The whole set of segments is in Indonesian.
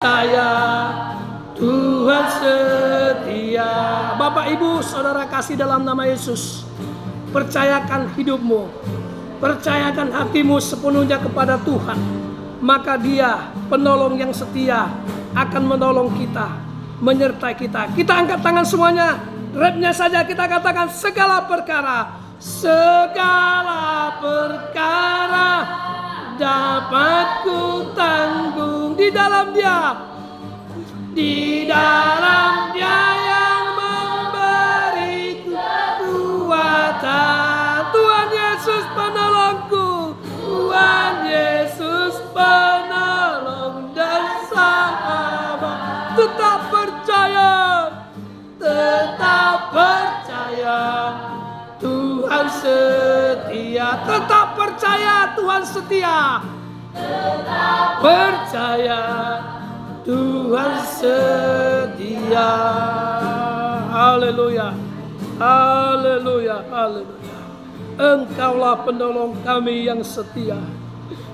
Percaya Tuhan setia. Bapak Ibu Saudara kasih dalam nama Yesus, percayakan hidupmu, percayakan hatimu sepenuhnya kepada Tuhan, maka Dia penolong yang setia akan menolong kita, menyertai kita. Kita angkat tangan semuanya, rapnya saja kita katakan segala perkara dapat ku tanggung di dalam Dia, di dalam Dia yang memberi kekuatan. Tuhan Yesus penolongku, Tuhan Yesus penolong dan sahabat. Tetap percaya Tuhan setia. Tetap percaya Tuhan setia. Percaya Tuhan setia. Haleluya, haleluya, haleluya. Engkaulah penolong kami yang setia,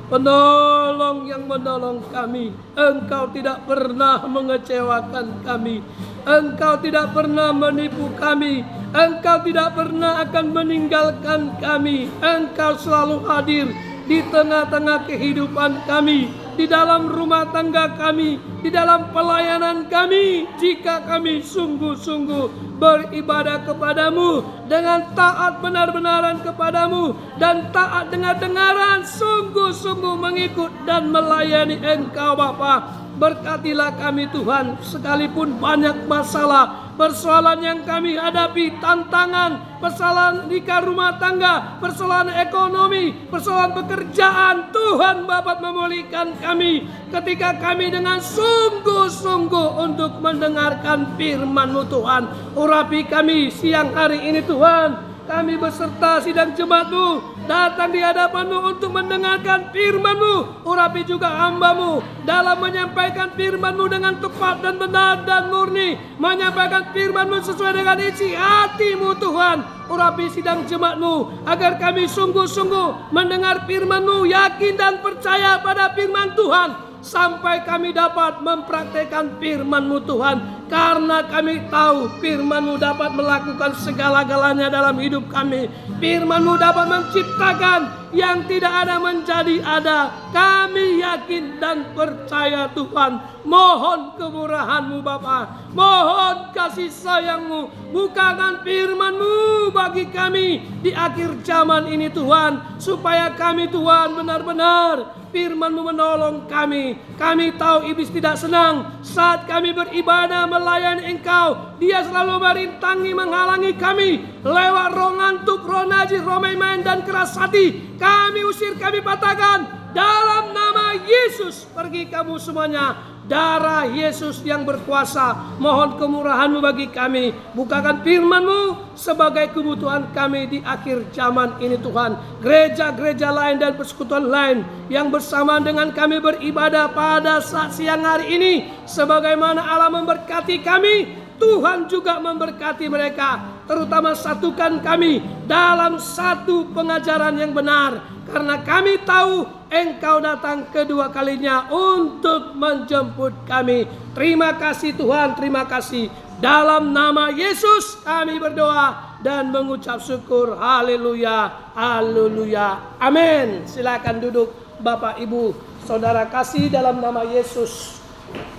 penolong yang menolong kami. Engkau tidak pernah mengecewakan kami. Engkau tidak pernah menipu kami. Engkau tidak pernah akan meninggalkan kami. Engkau selalu hadir di tengah-tengah kehidupan kami, di dalam rumah tangga kami, di dalam pelayanan kami. Jika kami sungguh-sungguh beribadah kepadamu dengan taat benar-benaran kepadamu dan taat dengar-dengaran, sungguh-sungguh mengikut dan melayani Engkau Bapa. Berkatilah kami Tuhan, sekalipun banyak masalah, persoalan yang kami hadapi, tantangan, persoalan nikah rumah tangga, persoalan ekonomi, persoalan pekerjaan. Tuhan Bapa memulihkan kami ketika kami dengan sungguh-sungguh untuk mendengarkan firman-Mu Tuhan. Urapi kami siang hari ini Tuhan. Kami beserta sidang jemaat-Mu datang di hadapan-Mu untuk mendengarkan firman-Mu. Urapi juga hamba-Mu dalam menyampaikan firman-Mu dengan tepat dan benar dan murni. Menyampaikan firman-Mu sesuai dengan isi hati-Mu Tuhan. Urapi sidang jemaat-Mu agar kami sungguh-sungguh mendengar firman-Mu, yakin dan percaya pada firman Tuhan. Sampai kami dapat mempraktekkan firman-Mu Tuhan. Karena kami tahu firman-Mu dapat melakukan segala-galanya dalam hidup kami. Firman-Mu dapat menciptakan yang tidak ada menjadi ada. Kami yakin dan percaya Tuhan. Mohon kemurahan-Mu Bapa, mohon kasih sayang-Mu. Bukakan firman-Mu bagi kami di akhir zaman ini Tuhan, supaya kami Tuhan benar-benar firman-Mu menolong kami. Kami tahu iblis tidak senang saat kami beribadah melayani Engkau. Dia selalu merintangi, menghalangi kami lewat roh ngantuk, roh najis, roh main-main dan keras hati. Kami usir, kami patahkan dalam nama Yesus. Pergi kamu semuanya. Darah Yesus yang berkuasa, mohon kemurahan-Mu bagi kami. Bukakan firman-Mu sebagai kebutuhan kami di akhir zaman ini Tuhan. Gereja-gereja lain dan persekutuan lain yang bersamaan dengan kami beribadah pada saat siang hari ini, sebagaimana Allah memberkati kami, Tuhan juga memberkati mereka. Terutama satukan kami dalam satu pengajaran yang benar. Karena kami tahu Engkau datang kedua kalinya untuk menjemput kami. Terima kasih Tuhan, terima kasih. Dalam nama Yesus kami berdoa dan mengucap syukur. Haleluya, haleluya, amin. Silakan duduk Bapak Ibu Saudara kasih dalam nama Yesus.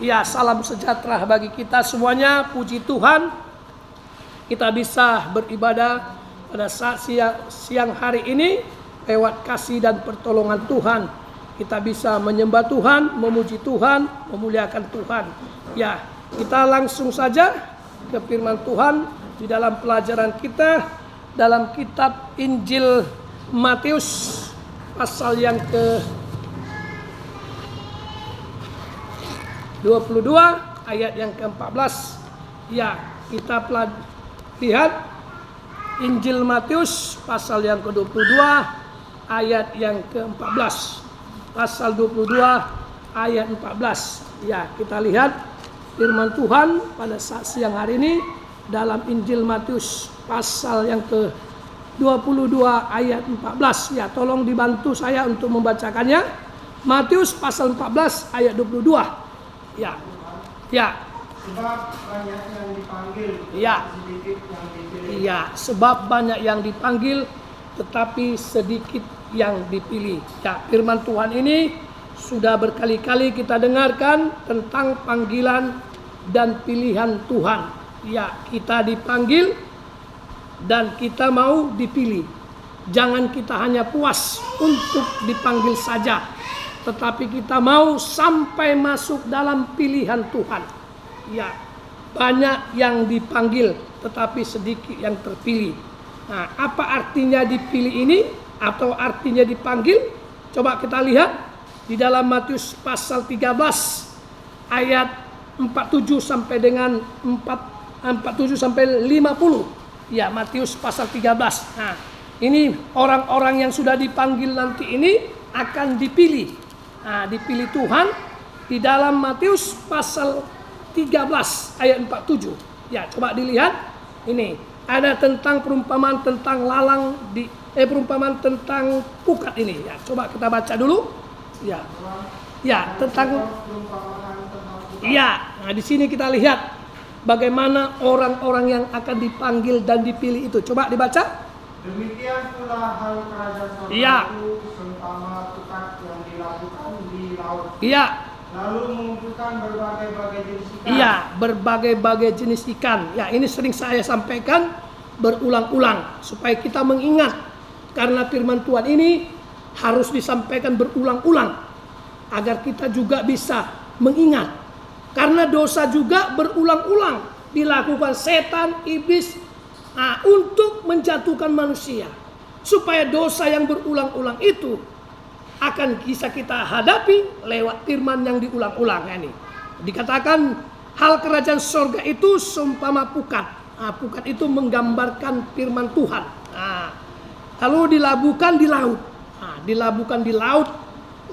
Ya, salam sejahtera bagi kita semuanya. Puji Tuhan, kita bisa beribadah pada saat siang hari ini. Lewat kasih dan pertolongan Tuhan, kita bisa menyembah Tuhan, memuji Tuhan, memuliakan Tuhan. Ya, kita langsung saja ke firman Tuhan di dalam pelajaran kita dalam kitab Injil Matius pasal yang ke-22 ayat yang ke-14. Ya, kita lihat Injil Matius pasal yang ke-22 ayat yang ke-14. Pasal 22 ayat 14. Ya, kita lihat firman Tuhan pada saat siang hari ini dalam Injil Matius pasal yang ke-22 ayat 14. Ya, tolong dibantu saya untuk membacakannya. Matius pasal 14 ayat 22. Ya. Ya. Sebab banyak yang dipanggil, Ya. sedikit yang dipilih. Iya, sebab banyak yang dipanggil tetapi sedikit yang dipilih. Ya, firman Tuhan ini sudah berkali-kali kita dengarkan tentang panggilan dan pilihan Tuhan. Ya, kita dipanggil dan kita mau dipilih. Jangan kita hanya puas untuk dipanggil saja, tetapi kita mau sampai masuk dalam pilihan Tuhan. Ya, banyak yang dipanggil tetapi sedikit yang terpilih. Nah, apa artinya dipilih ini atau artinya dipanggil? Coba kita lihat di dalam Matius pasal 13 ayat 47 sampai dengan 47 sampai 50. Ya, Matius pasal 13. Nah, ini orang-orang yang sudah dipanggil nanti ini akan dipilih. Nah, dipilih Tuhan di dalam Matius pasal 13 ayat 47. Ya, coba dilihat. Ini ada tentang perumpamaan tentang lalang perumpamaan tentang pukat ini. Ya, coba kita baca dulu. Ya. Ya, tentang iya. Nah, di sini kita lihat bagaimana orang-orang yang akan dipanggil dan dipilih itu. Coba dibaca. Demikian pula hal kerajaan sorga Iya. itu seumpama pukat yang dilakukan di laut. Iya. Lalu mengumpulkan berbagai-bagai jenis ikan. Iya, berbagai-bagai jenis ikan. Ya, ini sering saya sampaikan berulang-ulang supaya kita mengingat, karena firman Tuhan ini harus disampaikan berulang-ulang agar kita juga bisa mengingat. Karena dosa juga berulang-ulang dilakukan setan, iblis, untuk menjatuhkan manusia. Supaya dosa yang berulang-ulang itu akan bisa kita hadapi lewat firman yang diulang-ulang. Ini dikatakan hal kerajaan sorga itu seumpama pukat. Pukat itu menggambarkan firman Tuhan. Lalu dilabuhkan di laut. Dilabuhkan di laut.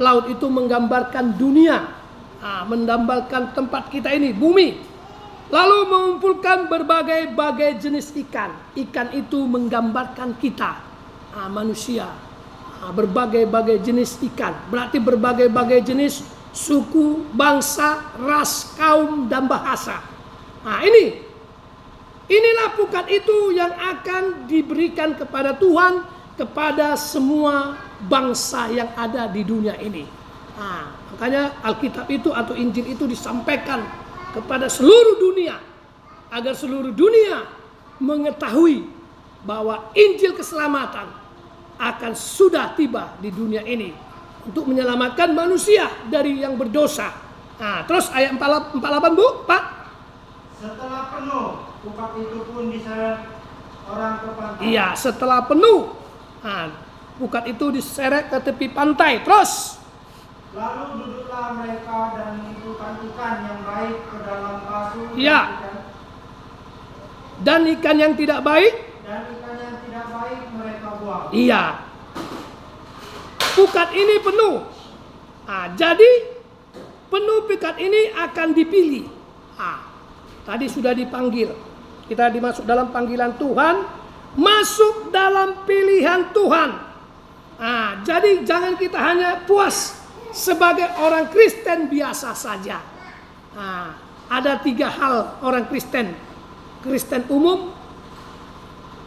Laut itu menggambarkan dunia, menggambarkan tempat kita ini, bumi. Lalu mengumpulkan berbagai-bagai jenis ikan. Ikan itu menggambarkan kita, manusia. Berbagai-bagai jenis ikan, berarti berbagai-bagai jenis suku, bangsa, ras, kaum, dan bahasa. Inilah pukat itu yang akan diberikan kepada Tuhan, kepada semua bangsa yang ada di dunia ini. Makanya Alkitab itu atau Injil itu disampaikan kepada seluruh dunia, agar seluruh dunia mengetahui bahwa Injil keselamatan akan sudah tiba di dunia ini untuk menyelamatkan manusia dari yang berdosa. Terus ayat 48 Bu, Pak. Setelah penuh, pukat itu pun diseret orang ke pantai. Iya, setelah penuh, pukat itu diseret ke tepi pantai. Terus lalu duduklah mereka dan mengumpulkan ikan yang baik ke dalam pasu. Iya. Dan ikan yang tidak baik mereka buang. Iya. Pukat ini penuh. Jadi penuh pukat ini akan dipilih. Tadi sudah dipanggil. Kita dimasuk dalam panggilan Tuhan, masuk dalam pilihan Tuhan. Jadi jangan kita hanya puas sebagai orang Kristen biasa saja. Ada 3 hal orang Kristen. Kristen umum,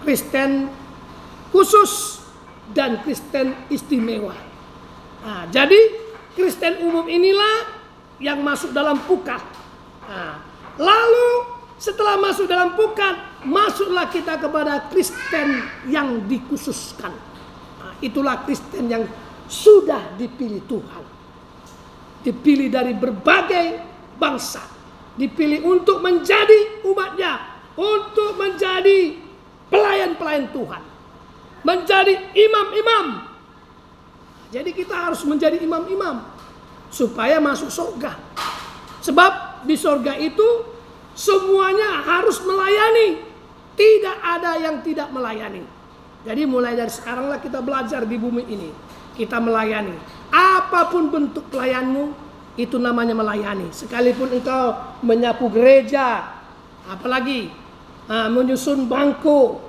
Kristen khusus, dan Kristen istimewa. Jadi Kristen umum inilah yang masuk dalam pukat. Lalu setelah masuk dalam pukat, masuklah kita kepada Kristen yang dikhususkan. Itulah Kristen yang sudah dipilih Tuhan. Dipilih dari berbagai bangsa. Dipilih untuk menjadi umatnya. Untuk menjadi pelayan-pelayan Tuhan. Menjadi imam-imam. Jadi kita harus menjadi imam-imam supaya masuk surga. Sebab di surga itu semuanya harus melayani. Tidak ada yang tidak melayani. Jadi mulai dari sekaranglah kita belajar di bumi ini. Kita melayani. Apapun bentuk pelayanmu, itu namanya melayani. Sekalipun engkau menyapu gereja, apalagi menyusun bangku,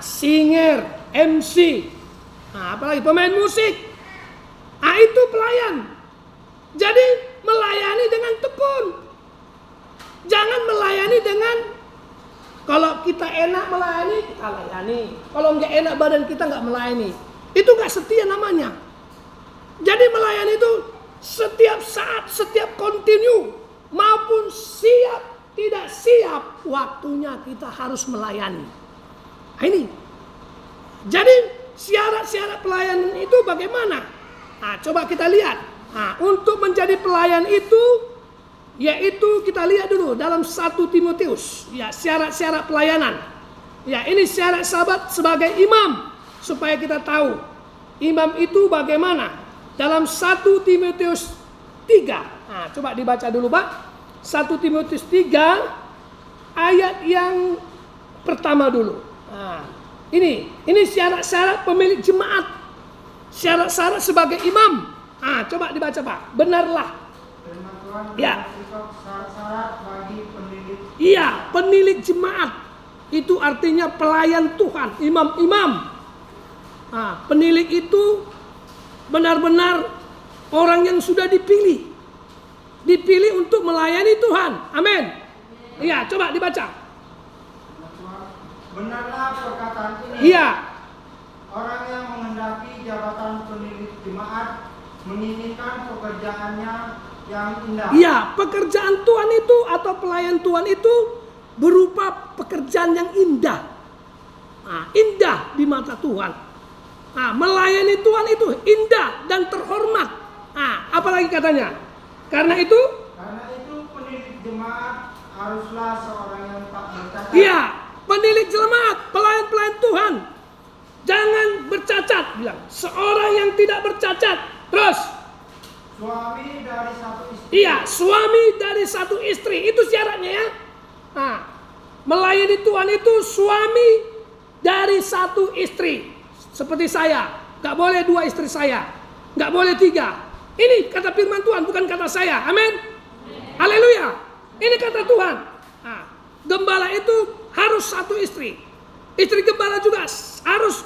singer, MC, apalagi pemain musik, itu pelayan. Jadi melayani dengan tekun. Kalau kita enak melayani, kita layani. Kalau nggak enak badan kita nggak melayani. Itu nggak setia namanya. Jadi melayani itu setiap saat, setiap kontinu, maupun siap tidak siap, waktunya kita harus melayani. Nah, ini. Jadi syarat-syarat pelayanan itu bagaimana? Nah, coba kita lihat. Nah, untuk menjadi pelayan itu, yaitu kita lihat dulu dalam 1 Timotius. Ya, syarat-syarat pelayanan. Ya, ini syarat sahabat sebagai imam. Supaya kita tahu imam itu bagaimana. Dalam 1 Timotius 3. Nah, coba dibaca dulu Pak. 1 Timotius 3 ayat yang pertama dulu. Nah, ini syarat-syarat pemilik jemaat. Syarat-syarat sebagai imam. Nah, coba dibaca Pak. Benarlah. Firman Tuhan Ya. syarat-syarat bagi penilik. Iya, penilik jemaat. Itu artinya pelayan Tuhan, imam-imam. Nah, penilik itu benar-benar orang yang sudah dipilih. Dipilih untuk melayani Tuhan. Amin. Iya, coba dibaca. Benarlah perkataan ini. Iya. Orang yang menghendaki jabatan penilik jemaat menginginkan pekerjaannya yang indah. Iya, pekerjaan Tuhan itu atau pelayan Tuhan itu berupa pekerjaan yang indah. Nah, indah di mata Tuhan. Nah, melayani Tuhan itu indah dan terhormat. Nah, apalagi katanya? Karena itu penilik jemaat haruslah seorang yang tak bercacat. iya, penilik jemaat, pelayan-pelayan Tuhan jangan bercacat, bilang. Seorang yang tidak bercacat. Terus Suami dari satu istri. iya, suami dari satu istri. Itu syaratnya ya. Nah, melayani Tuhan itu suami dari satu istri. Seperti saya, gak boleh 2 istri saya, gak boleh 3. Ini kata firman Tuhan, bukan kata saya. Amin. Haleluya. Ini kata Tuhan. Nah, gembala itu harus 1 istri. Istri gembala juga harus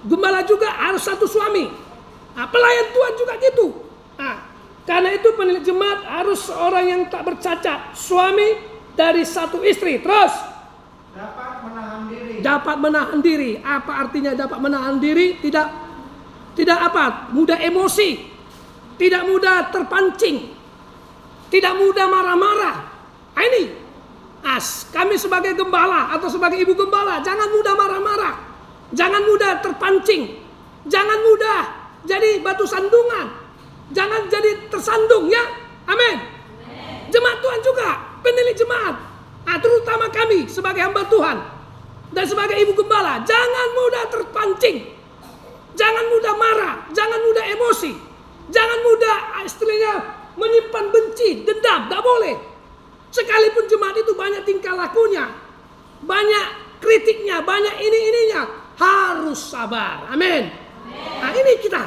gembala juga harus 1 suami. Nah, pelayan Tuhan juga gitu. Nah, karena itu penilik jemaat harus seorang yang tak bercacat, suami dari 1 istri. Terus Dapat menahan diri. dapat menahan diri. Apa artinya dapat menahan diri? Tidak apa? Mudah emosi. Tidak mudah terpancing. Tidak mudah marah-marah. Nah, ini. Kami sebagai gembala atau sebagai ibu gembala jangan mudah marah-marah. Jangan mudah terpancing. Jangan mudah jadi batu sandungan. Jangan jadi tersandung ya. Amin. Jemaat Tuhan juga, penilik jemaat. Terutama kami sebagai hamba Tuhan dan sebagai ibu gembala, jangan mudah terpancing. Jangan mudah marah, jangan mudah emosi. Jangan mudah istilahnya menyimpan benci, dendam, gak boleh. Sekalipun jemaat itu banyak tingkah lakunya, banyak kritiknya, banyak ininya, harus sabar. Amin. Nah, ini kita.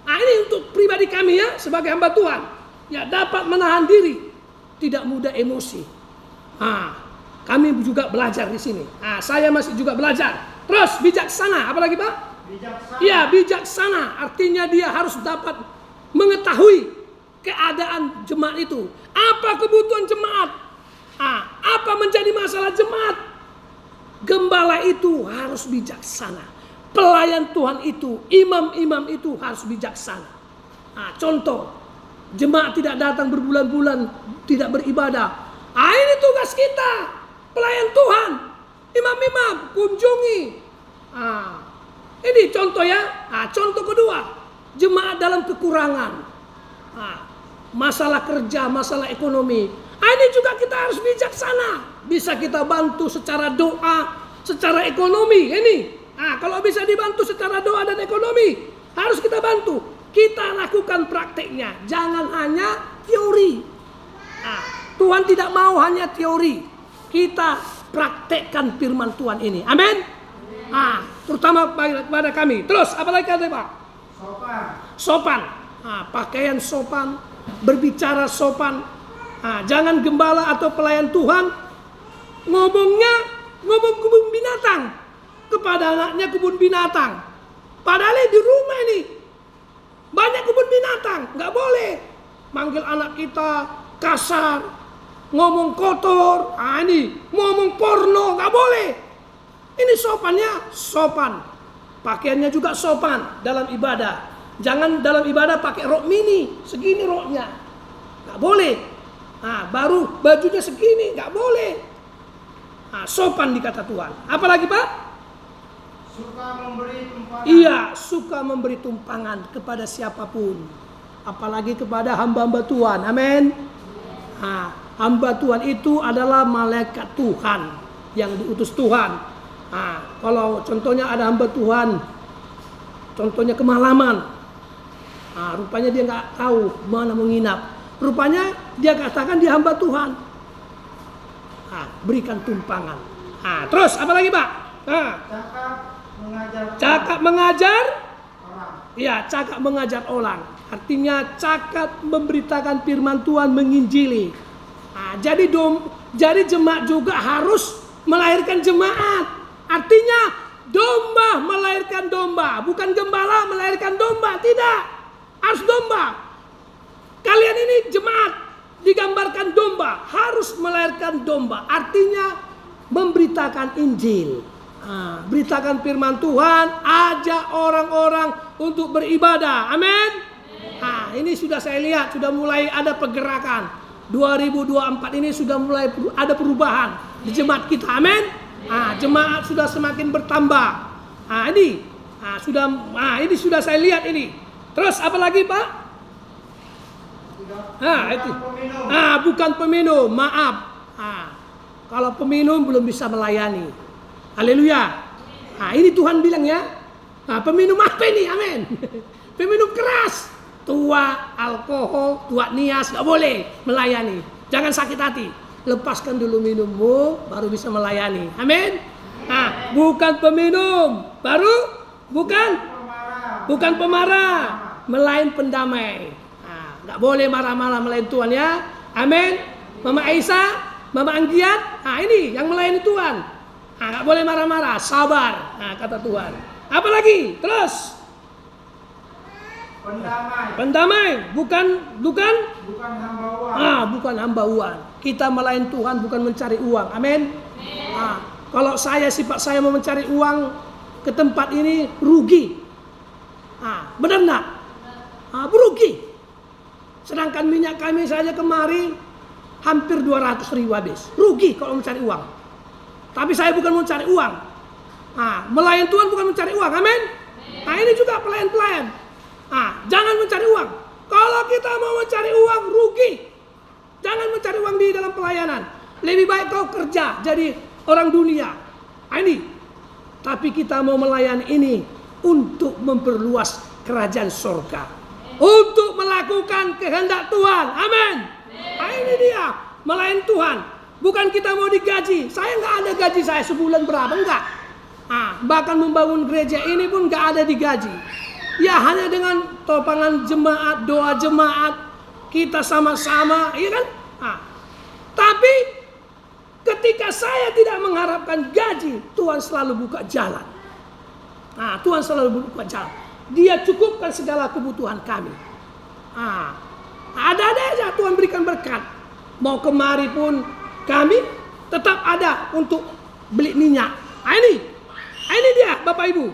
Nah, ini untuk pribadi kami ya, sebagai hamba Tuhan. Ya, dapat menahan diri, tidak mudah emosi. Nah, kami juga belajar di sini. Nah, saya masih juga belajar. Terus bijaksana, apalagi Pak? Bijaksana. Iya, bijaksana. Artinya dia harus dapat mengetahui keadaan jemaat itu. Apa kebutuhan jemaat? Apa menjadi masalah jemaat? Gembala itu harus bijaksana. Pelayan Tuhan itu, imam-imam itu harus bijaksana. Contoh, jemaat tidak datang berbulan-bulan, tidak beribadah. Ini tugas kita, pelayan Tuhan, imam-imam, kunjungi. Ini contoh ya. Contoh kedua, jemaat dalam kekurangan. Masalah kerja, masalah ekonomi. Ini juga kita harus bijaksana. Bisa kita bantu secara doa, secara ekonomi. Ini. Kalau bisa dibantu secara doa dan ekonomi, harus kita bantu. Kita lakukan prakteknya. Jangan hanya teori. Tuhan tidak mau hanya teori. Kita praktekkan firman Tuhan ini. Amin. Terutama pada kami. Terus apalagi kata Pak? Sopan. Pakaian sopan, berbicara sopan. Jangan gembala atau pelayan Tuhan ngomong kebun binatang kepada anaknya kebun binatang. Padahal di rumah ini banyak kebun binatang, nggak boleh manggil anak kita kasar, ngomong kotor, ini ngomong porno, nggak boleh. Ini sopannya sopan, pakaiannya juga sopan dalam ibadah. Jangan dalam ibadah pakai rok mini, segini roknya, nggak boleh. Baru bajunya segini, nggak boleh. Sopan di kata Tuhan. Apalagi Pak? Suka memberi tumpangan. Iya, suka memberi tumpangan kepada siapapun, apalagi kepada hamba-hamba Tuhan. Amin. Hamba Tuhan itu adalah malaikat Tuhan yang diutus Tuhan. Kalau contohnya ada hamba Tuhan, contohnya kemalaman, rupanya dia nggak tahu mana menginap. Rupanya dia katakan dia hamba Tuhan. Berikan tumpangan. Terus apa lagi Pak? Cakap mengajar orang. Iya, cakap mengajar orang. Artinya cakap memberitakan firman Tuhan, menginjili. Jadi jemaat juga harus melahirkan jemaat. Artinya domba melahirkan domba, bukan gembala melahirkan domba, tidak. Harus domba. Kalian ini jemaat digambarkan domba, harus melahirkan domba. Artinya memberitakan Injil. Beritakan firman Tuhan, ajak orang-orang untuk beribadah. Amin. Ini sudah saya lihat, sudah mulai ada pergerakan. 2024 ini sudah mulai ada perubahan di jemaat kita. Amin. Jemaat sudah semakin bertambah. Ini sudah saya lihat ini. Terus apa lagi Pak? Bukan peminum, maaf. Kalau peminum belum bisa melayani. Haleluya. Ini Tuhan bilang ya. Peminum apa ini? Amin. Peminum keras, tua, alkohol, tua nias, nggak boleh melayani. Jangan sakit hati. Lepaskan dulu minummu, baru bisa melayani. Amin. Bukan peminum, bukan pemarah, melain pendamai. Nggak boleh marah-marah melayan Tuhan ya. Amin. Mama Aisyah, Mama Anggiat, ini yang melayani Tuhan. Nggak boleh marah-marah, sabar. Kata Tuhan. Apa lagi? Terus. Pendamai, bukan hamba uang. Bukan hamba uang. Kita melayani Tuhan bukan mencari uang. Amin. Kalau sifat saya mau mencari uang ke tempat ini rugi. Benar enggak? Berugi. Sedangkan minyak kami saja kemari hampir 200.000 habis. Rugi kalau mencari uang. Tapi saya bukan mencari uang. Melayani Tuhan bukan mencari uang. Amin. Ini juga pelayan-pelayan. Jangan mencari uang. Kalau kita mau mencari uang, rugi. Jangan mencari uang di dalam pelayanan. Lebih baik kau kerja jadi orang dunia. Ini. Tapi kita mau melayani ini untuk memperluas kerajaan surga. Untuk melakukan kehendak Tuhan. Amin. Ini dia melayani Tuhan. Bukan kita mau digaji. Saya nggak ada gaji saya sebulan berapa, enggak. Bahkan membangun gereja ini pun nggak ada digaji. Ya hanya dengan topangan jemaat, doa jemaat, kita sama-sama, iya kan? Tapi ketika saya tidak mengharapkan gaji, Tuhan selalu buka jalan. Tuhan selalu buka jalan. Dia cukupkan segala kebutuhan kami. Ada-ada aja Tuhan berikan berkat. Mau kemari pun kami tetap ada untuk beli minyak. Ini dia Bapak Ibu.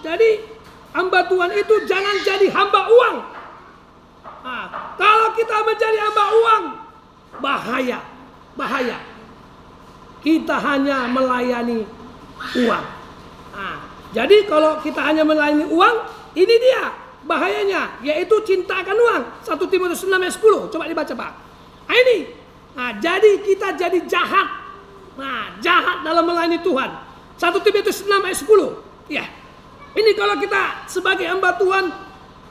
Jadi hamba Tuhan itu jangan jadi hamba uang. Kalau kita menjadi hamba uang, bahaya. Kita hanya melayani uang. Jadi kalau kita hanya melayani uang, ini dia bahayanya, yaitu cinta akan uang. 1 Timotius 6 ayat 10. Coba dibaca Pak. Jadi kita jadi jahat. Jahat dalam melayani Tuhan. 1 Timotius 6 ayat 10. Ya. Ini kalau kita sebagai hamba Tuhan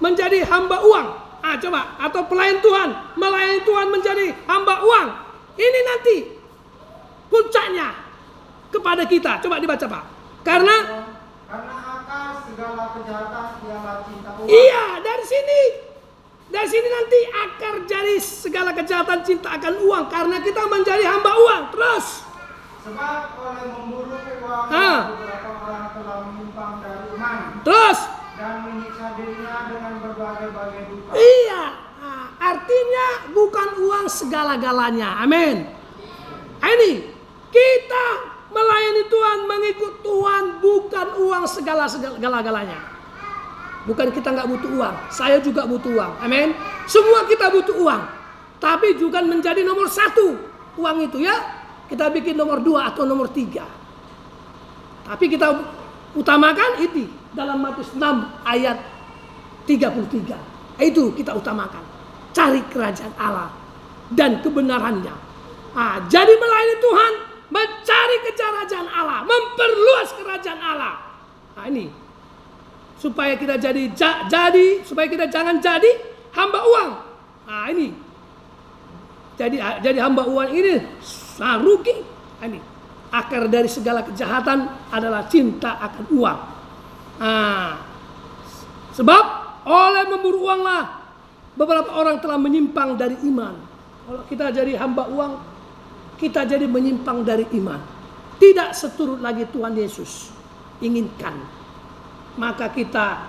menjadi hamba uang. Coba, atau pelayan Tuhan, melayani Tuhan menjadi hamba uang. Ini nanti puncaknya kepada kita. Coba dibaca Pak. Karena akar segala kejahatan ialah cinta uang. Iya, dari sini nanti akar dari segala kejahatan cinta akan uang. Karena kita menjadi hamba uang. Terus. Sebab oleh memburu uang beberapa orang telah menyimpang dari iman. Terus. Dan menyiksa dirinya dengan berbagai-bagai duka. Iya, artinya bukan uang segala-galanya. Amin. Ini kita melayani Tuhan, mengikut Tuhan, bukan uang segala-galanya. Bukan kita nggak butuh uang, saya juga butuh uang. Amin. Semua kita butuh uang, tapi juga menjadi nomor 1 uang itu ya. Kita bikin nomor 2 atau nomor 3. Tapi kita utamakan itu dalam Matius 6 ayat 33. Itu kita utamakan. Cari kerajaan Allah dan kebenarannya. Jadi melayani Tuhan, mencari kerajaan Allah, memperluas kerajaan Allah. Ini supaya kita supaya kita jangan jadi hamba uang. Ini jadi hamba uang ini rugi. Ini akar dari segala kejahatan adalah cinta akan uang. Sebab oleh memburu uanglah beberapa orang telah menyimpang dari iman. Kalau kita jadi hamba uang, kita jadi menyimpang dari iman. Tidak seturut lagi Tuhan Yesus inginkan. Maka kita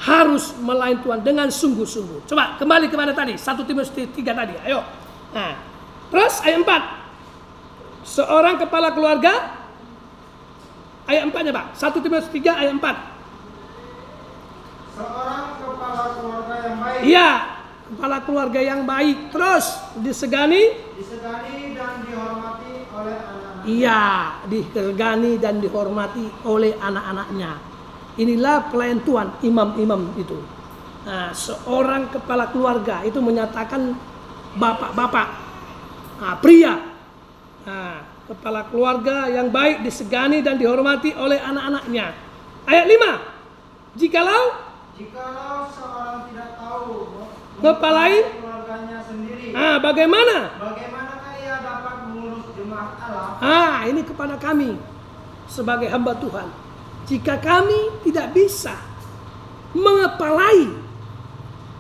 harus melayani Tuhan dengan sungguh-sungguh. Coba kembali kemana tadi? 1 Timotius 3 tadi. Ayo. Terus ayat 4. Seorang kepala keluarga. Ayat 4-nya Pak. 1 Timotius 3 ayat 4. Seorang kepala keluarga yang baik. Iya, kepala keluarga yang baik. Terus disegani dan dihormati oleh anak-anak. Iya, disegani dan dihormati oleh anak-anaknya. Inilah pelayan Tuhan, imam-imam itu. Seorang kepala keluarga itu menyatakan bapak-bapak, pria. Kepala keluarga yang baik disegani dan dihormati oleh anak-anaknya. Ayat 5. Jikalau seorang tidak tahu ngepalai keluarganya sendiri, bagaimanakah ia dapat mengurus jemaat Allah? Ini kepada kami sebagai hamba Tuhan. Jika kami tidak bisa mengepalai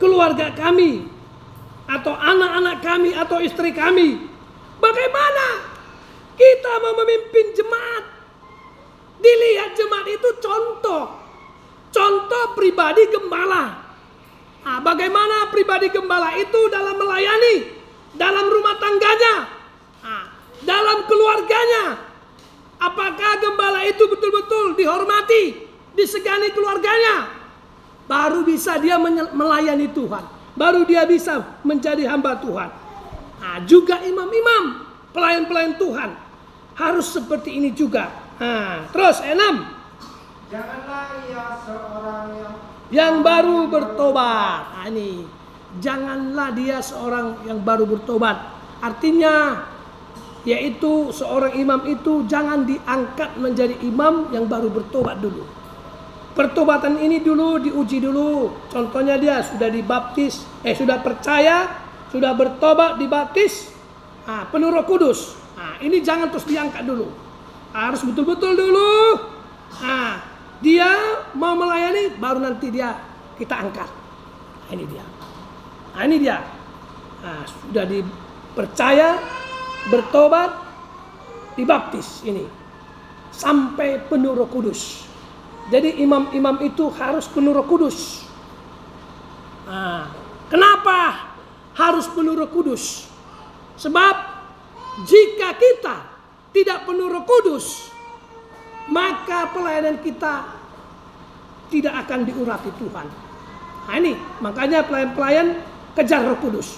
keluarga kami atau anak-anak kami atau istri kami, bagaimana kita mau memimpin jemaat? Dilihat jemaat itu contoh pribadi gembala. Bagaimana pribadi gembala itu dalam melayani, dalam rumah tangganya, dalam keluarganya. Apakah gembala itu betul-betul dihormati, disegani keluarganya? Baru bisa dia melayani Tuhan. Baru dia bisa menjadi hamba Tuhan. Juga imam-imam, pelayan-pelayan Tuhan harus seperti ini juga. Terus 6. Janganlah ia seorang yang baru bertobat. Ini janganlah dia seorang yang baru bertobat. Artinya yaitu seorang imam itu jangan diangkat menjadi imam yang baru bertobat dulu. Pertobatan ini dulu diuji dulu. Contohnya dia sudah dibaptis, sudah percaya, sudah bertobat, dibaptis, penuh Roh Kudus. Ini jangan terus diangkat dulu. Harus betul-betul dulu. Dia mau melayani, baru nanti kita angkat. Ini dia. Sudah dipercaya, bertobat, dibaptis ini sampai penuh Roh Kudus. Jadi imam-imam itu harus penuh Roh Kudus. Kenapa harus penuh Roh Kudus? Sebab jika kita tidak penuh Roh Kudus, maka pelayanan kita tidak akan diurapi Tuhan. Ini makanya pelayan-pelayan kejar Roh Kudus.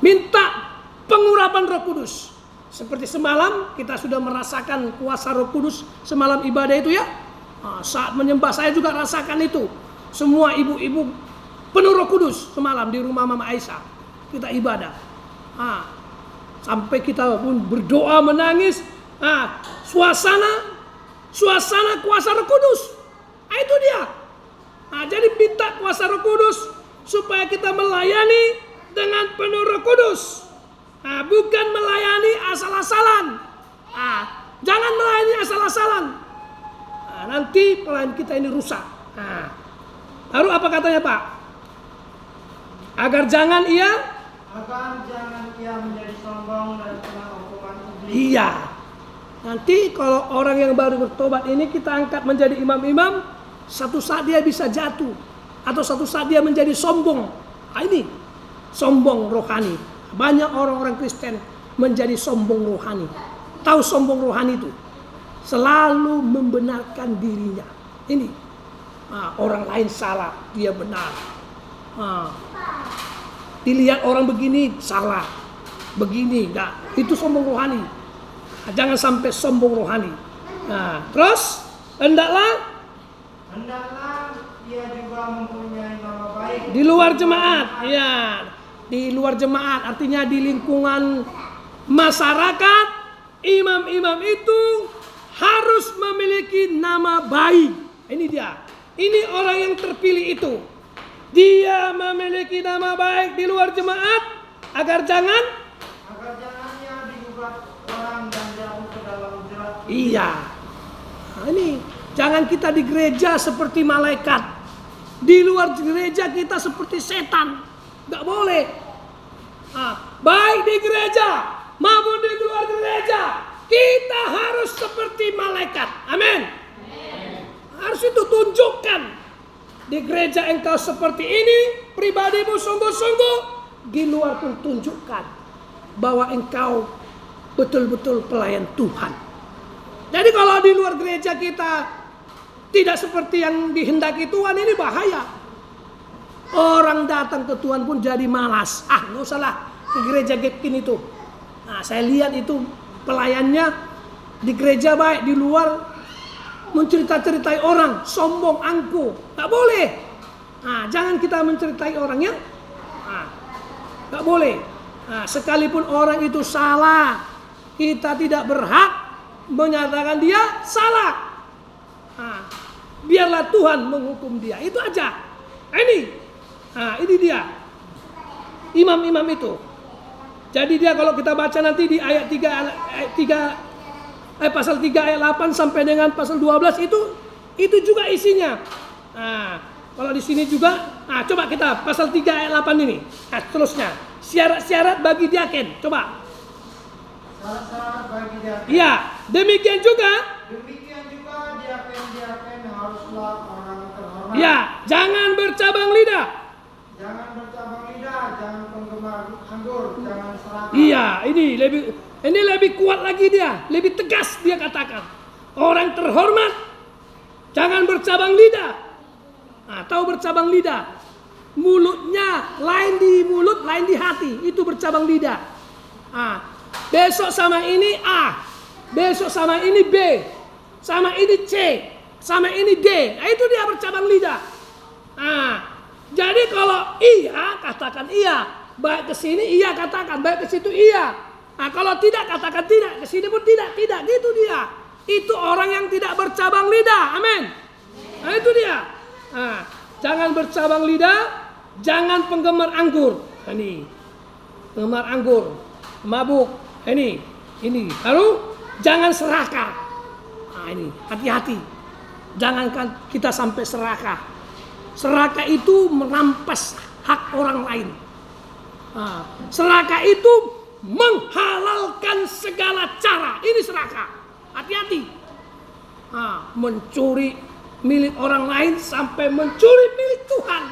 Minta pengurapan Roh Kudus. Seperti semalam kita sudah merasakan kuasa Roh Kudus semalam ibadah itu ya. Saat menyembah saya juga rasakan itu. Semua ibu-ibu penuh Roh Kudus semalam di rumah Mama Aisyah. Kita ibadah. Sampai kita pun berdoa menangis. Suasana kuasa Roh Kudus. Itu dia. Jadi minta kuasa Roh Kudus supaya kita melayani dengan penuh Roh Kudus. Bukan melayani asal-asalan. Jangan melayani asal-asalan. Nanti pelayan kita ini rusak. Lalu apa katanya Pak? Agar jangan ia menjadi sombong dan kena hukuman iblis. Iya. Nanti kalau orang yang baru bertobat ini kita angkat menjadi imam-imam, satu saat dia bisa jatuh atau satu saat dia menjadi sombong. Ini sombong rohani. banyak orang-orang Kristen menjadi sombong rohani. Tahu sombong rohani itu? Selalu membenarkan dirinya. Ini orang lain salah, dia benar. Dilihat orang begini salah, begini enggak. Itu sombong rohani. Jangan sampai sombong rohani. Terus hendaklah ia juga mempunyai nama baik di luar jemaat. Ya, di luar jemaat artinya di lingkungan masyarakat, imam-imam itu harus memiliki nama baik. Ini dia. Ini orang yang terpilih itu. Dia memiliki nama baik di luar jemaat agar jangan ia digugat orang dan jatuh ke dalam jerat. Iya. Ini jangan kita di gereja seperti malaikat. Di luar gereja kita seperti setan. Nggak boleh. Baik di gereja maupun di luar gereja, kita harus seperti malaikat. Amin. Harus itu tunjukkan. Di gereja engkau seperti ini, pribadimu sungguh-sungguh. Di luar pun tunjukkan bahwa engkau betul-betul pelayan Tuhan. Jadi kalau di luar gereja kita tidak seperti yang dihendaki Tuhan, ini bahaya. Orang datang ke Tuhan pun jadi malas. Nggak usah lah ke gereja Getkin itu. Saya lihat itu pelayannya di gereja baik, di luar mencerita-ceritai orang, sombong, angkuh. Nggak boleh. Jangan kita menceritai orangnya. Nggak boleh. Sekalipun orang itu salah, kita tidak berhak menyatakan dia salah. Biarlah Tuhan menghukum dia. Itu aja. Ini dia. Imam-imam itu. Jadi dia kalau kita baca nanti di ayat 3 pasal 3 ayat 8 sampai dengan pasal 12 itu juga isinya. Kalau di sini juga, coba kita pasal 3 ayat 8 ini. Terusnya, syarat-syarat bagi diaken. Coba. Syarat-syarat bagi diaken. Iya, demikian juga diaken haruslah orang terhormat. Ya, jangan bercabang lidah. Jangan penggemar anggur, jangan serakah. Iya, ini lebih kuat lagi dia, lebih tegas dia katakan. Orang terhormat jangan bercabang lidah. Tahu bercabang lidah? Mulutnya lain di mulut, lain di hati. Itu bercabang lidah. Besok sama ini A, besok sama ini B, sama ini C, sama ini D. Itu dia bercabang lidah. Jadi kalau iya, katakan iya. Baik ke sini iya katakan, baik ke situ iya. Kalau tidak katakan tidak, ke sini pun tidak gitu dia. Itu orang yang tidak bercabang lidah. Amin. Itu dia. Jangan bercabang lidah, jangan penggemar anggur. Ini penggemar anggur, mabuk. Ini. Lalu jangan serakah. Ini hati-hati. Jangankan kita sampai serakah. Serakah itu merampas hak orang lain. Serakah itu menghalalkan segala cara. Ini serakah. Hati-hati. Mencuri milik orang lain sampai mencuri milik Tuhan.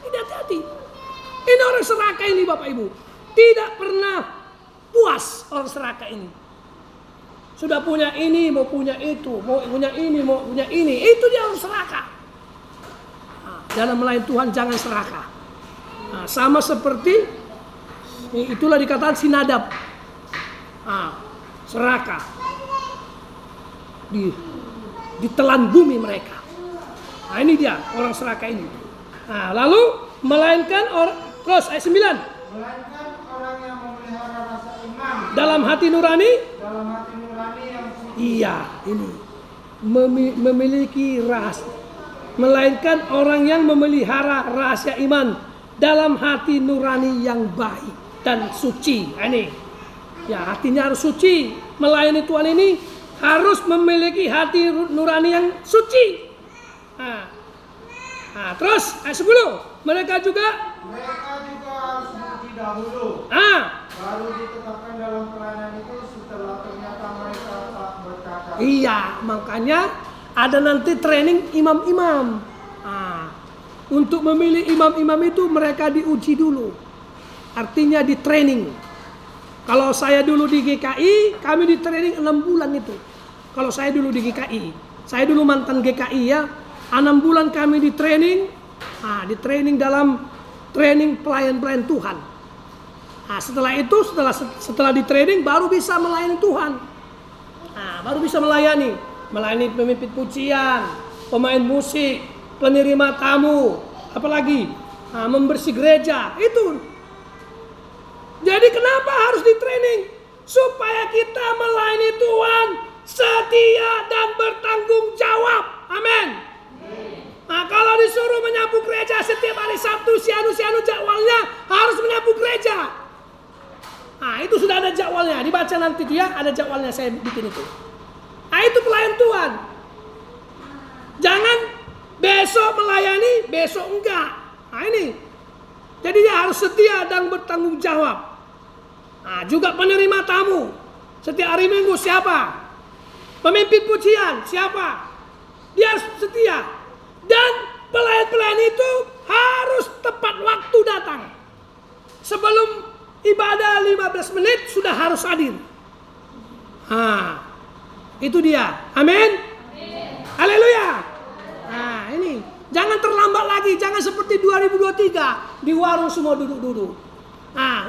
Ini hati-hati. Ini orang serakah ini Bapak Ibu. Tidak pernah puas orang serakah ini. Sudah punya ini, mau punya itu, mau punya ini, mau punya ini. Itu dia orang serakah. Dalam melayani Tuhan jangan serakah. Sama seperti itulah dikatakan si Nadab. Serakah. Ditelan bumi mereka. Ini dia orang serakah ini. Lalu melainkan terus ayat 9. Melainkan orang yang memelihara rasa iman dalam hati nurani yang suci. Iya, ini memiliki rahasia. Melainkan orang yang memelihara rahasia iman dalam hati nurani yang baik dan suci. Ini ya, hatinya harus suci. Melayani Tuhan ini harus memiliki hati nurani yang suci. Terus ayat 10. Mereka juga harus menguji dahulu. Baru ditetapkan dalam pelayanan itu setelah ternyata mereka tak bercacat. Iya, makanya ada nanti training imam-imam. Untuk memilih imam-imam itu mereka diuji dulu. Artinya di training. Kalau saya dulu di GKI, kami di training 6 bulan itu. Kalau saya dulu di GKI, saya dulu mantan GKI ya, 6 bulan kami di training. Di training dalam training pelayan-pelayan Tuhan. Setelah itu, setelah di training baru bisa melayani Tuhan. Baru bisa melayani pemimpin pujian, pemain musik, penerima tamu, apalagi membersih gereja. Itu. Jadi kenapa harus di training? Supaya kita melayani Tuhan setia dan bertanggung jawab. Amin. Kalau disuruh menyapu gereja setiap hari Sabtu, sianu jadwalnya harus menyapu gereja. Itu sudah ada jadwalnya. Dibaca nanti dia ada jadwalnya, saya bikin itu. Itu pelayan Tuhan. Jangan besok melayani, besok enggak. Ini. Jadi dia harus setia dan bertanggung jawab. Juga penerima tamu. Setiap hari Minggu siapa? Pemimpin pujian siapa? Dia harus setia. Dan pelayan-pelayan itu harus tepat waktu datang. Sebelum ibadah 15 menit sudah harus hadir. Itu dia. Amin. Haleluya. Ini jangan terlambat lagi. Jangan seperti 2023 di warung semua duduk-duduk.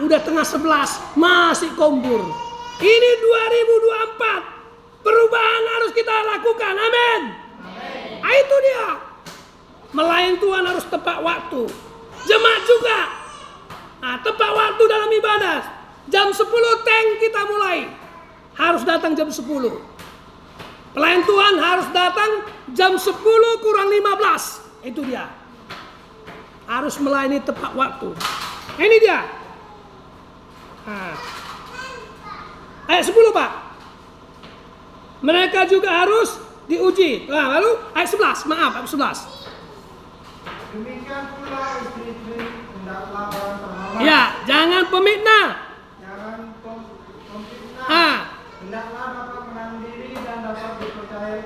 Udah tengah 11 masih kombur. Ini 2024. Perubahan harus kita lakukan. Amin. Itu dia. Melayani Tuhan harus tepat waktu. Jemaat juga. Tepat waktu dalam ibadah. Jam 10 tank kita mulai. Harus datang jam 10. Pelayan Tuhan harus datang jam 10 kurang 15. Itu dia. Harus melayani tepat waktu. Ini dia. Ayat 10 Pak. Mereka juga harus diuji. Lalu ayat 11. Maaf, ayat 11. Demikian pula istri-istri hendaklah orang terhormat. Ya, jangan pemiknah. Jangan pemfitnah. Hendaklah dapat menahan diri dan dapat dipercayai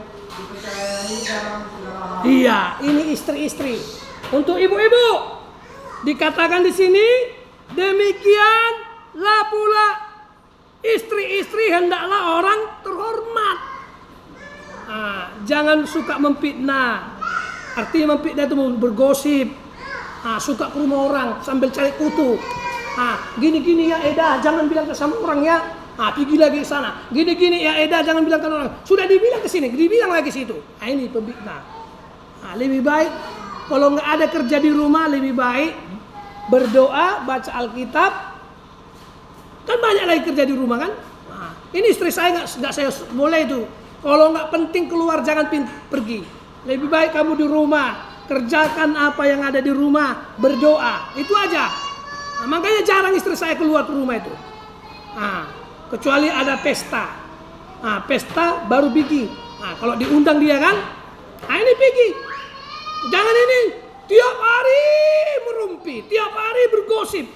dalam segala hal. Iya, ini istri-istri. Untuk ibu-ibu dikatakan di sini, demikianlah pula istri-istri hendaklah orang terhormat. Jangan suka memfitnah. Artinya memfitnah itu bergosip. Suka ke rumah orang sambil cari kutu. Gini-gini ya Eda, jangan bilang ke sama orang ya. Pergi lagi ke sana. Gini-gini ya Eda, jangan bilang ke orang. Sudah dibilang ke sini, dibilang lagi ke situ. Ini pemfitnah. Lebih baik kalau nggak ada kerja di rumah, lebih baik berdoa, baca Alkitab. Kan banyak lagi kerja di rumah kan. Ini istri saya nggak saya boleh itu. Kalau nggak penting keluar jangan pergi. Lebih baik kamu di rumah, kerjakan apa yang ada di rumah, berdoa, itu aja. Makanya jarang istri saya keluar ke rumah itu. Kecuali ada pesta. Pesta baru pergi. Kalau diundang dia kan, ini pergi. Jangan ini tiap hari merumpi, tiap hari bergosip,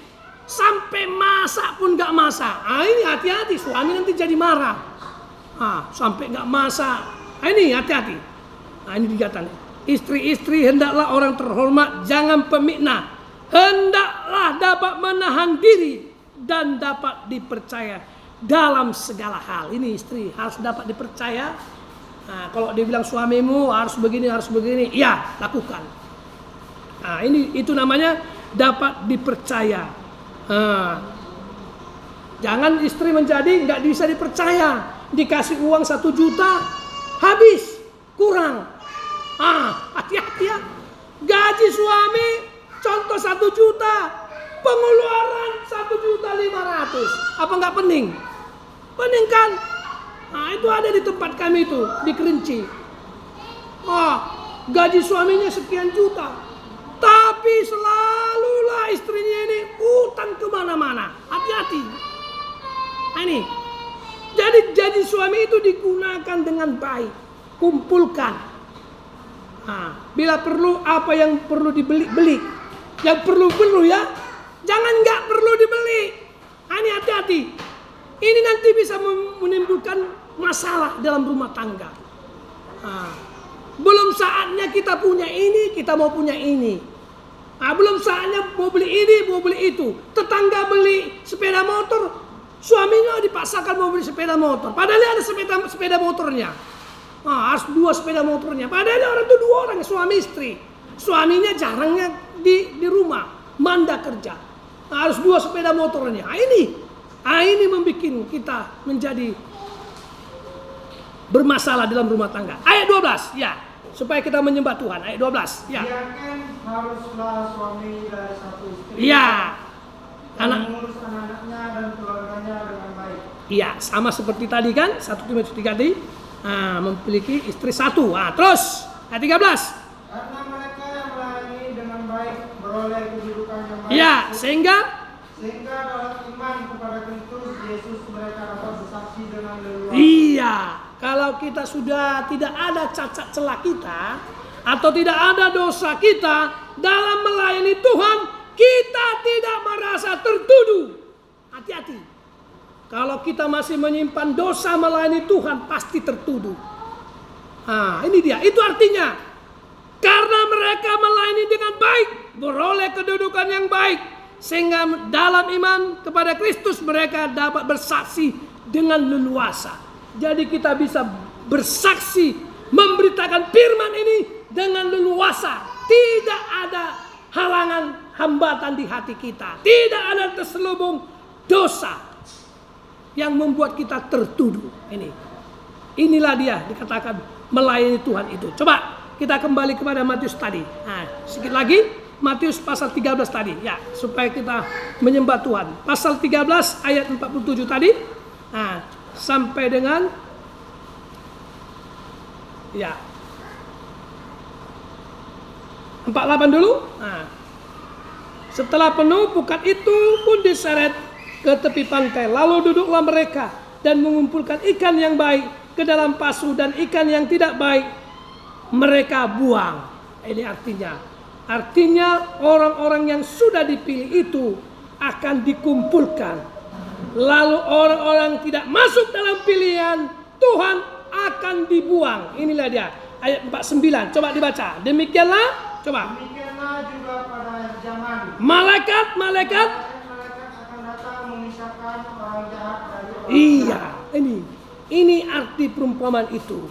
sampai masak pun nggak masak. Ini hati-hati, suami nanti jadi marah. Sampai nggak masak. Ini hati-hati. Ini dikatakan, istri-istri hendaklah orang terhormat, jangan pemiknah. Hendaklah dapat menahan diri dan dapat dipercaya dalam segala hal. Ini istri harus dapat dipercaya. Kalau dia bilang suamimu harus begini, ya lakukan. Itu namanya dapat dipercaya. Jangan istri menjadi nggak bisa dipercaya. Dikasih uang 1 juta, habis, kurang. Hati-hati ya. Gaji suami contoh 1 juta, pengeluaran 1.500.000. Apa nggak pening? Pening kan? Itu ada di tempat kami itu di Kerinci. Gaji suaminya sekian juta, tapi selalulah istrinya ini utang kemana-mana. Hati-hati. Ini. Jadi suami itu digunakan dengan baik. Kumpulkan. Bila perlu apa yang perlu dibeli, yang perlu ya, jangan nggak perlu dibeli. Ini hati-hati. Ini nanti bisa menimbulkan masalah dalam rumah tangga. Belum saatnya kita punya ini, kita mau punya ini. Belum saatnya mau beli ini, mau beli itu. Tetangga beli sepeda motor, suaminya dipaksakan mau beli sepeda motor. Padahal ada sepeda motornya. Harus 2 sepeda motornya. Padahal orang itu 2 orang, suami istri. Suaminya jarangnya di rumah, manda kerja. Harus 2 sepeda motornya. Ini membuat kita menjadi bermasalah dalam rumah tangga. Ayat 12, ya. Supaya kita menyembah Tuhan. Ayat 12, ya. Yakin haruslah suami dari satu istri. Iya. Mengurus anak-anaknya dan keluarganya dengan baik. Iya, sama seperti tadi kan, 1 Timotius 3 tadi. Memiliki istri 1. Terus ayat 13. Karena mereka yang melayani dengan baik beroleh kedudukan yang baik. Iya, sehingga dalam iman kepada Kristus Yesus mereka dapat bersaksi dengan leluasa. iya, kalau kita sudah tidak ada cacat celah kita atau tidak ada dosa kita dalam melayani Tuhan, kita tidak merasa tertuduh. Hati-hati. Kalau kita masih menyimpan dosa melayani Tuhan, pasti tertuduh. Ini dia. Itu artinya, karena mereka melayani dengan baik, beroleh kedudukan yang baik, sehingga dalam iman kepada Kristus mereka dapat bersaksi dengan leluasa. Jadi kita bisa bersaksi, memberitakan firman ini dengan leluasa. Tidak ada halangan, hambatan di hati kita. Tidak ada terselubung dosa yang membuat kita tertuduh. Inilah dia dikatakan melayani Tuhan itu. Coba kita kembali kepada Matius tadi. Sedikit lagi Matius pasal 13 tadi, ya, supaya kita menyembah Tuhan. Pasal 13 ayat 47 tadi. Sampai dengan 48 dulu. Setelah penuh pukat itu pun diseret ke tepi pantai. Lalu duduklah mereka dan mengumpulkan ikan yang baik ke dalam pasu, dan ikan yang tidak baik mereka buang. Ini artinya orang-orang yang sudah dipilih itu akan dikumpulkan. Lalu orang-orang tidak masuk dalam pilihan Tuhan akan dibuang. Inilah dia ayat 49. Coba dibaca. Demikianlah juga pada zaman malaikat akan datang memisahkan orang jahat dari orang Iya, ini arti perumpamaan itu.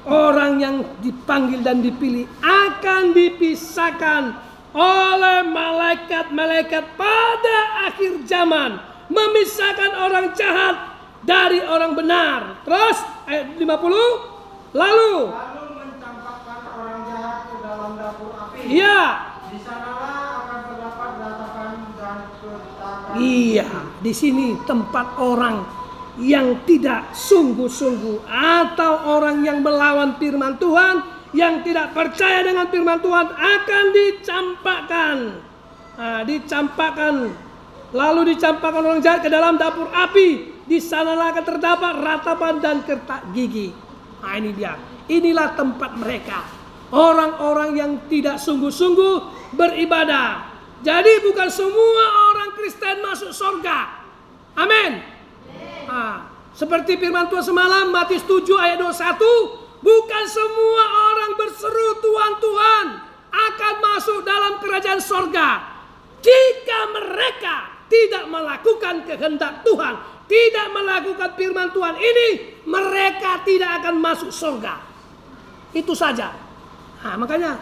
Orang yang dipanggil dan dipilih akan dipisahkan oleh malaikat-malaikat pada akhir zaman, memisahkan orang jahat dari orang benar. Terus ayat 50, lalu mencampakkan orang jahat ke dalam dapur api. Iya. Di sanalah akan terdapat ratapan dan ketakutan. Iya, di sini tempat orang yang tidak sungguh-sungguh atau orang yang melawan firman Tuhan, yang tidak percaya dengan firman Tuhan akan dicampakkan. Lalu dicampakkan orang jahat ke dalam dapur api. Di sanalah akan terdapat ratapan dan kertak gigi. Ini dia. Inilah tempat mereka. Orang-orang yang tidak sungguh-sungguh beribadah. Jadi bukan semua orang Kristen masuk surga. Amin. Seperti firman Tuhan semalam Matius 7 ayat 21, bukan semua orang berseru Tuhan Tuhan akan masuk dalam kerajaan surga jika mereka tidak melakukan kehendak Tuhan, tidak melakukan firman Tuhan ini, mereka tidak akan masuk surga. Itu saja. Makanya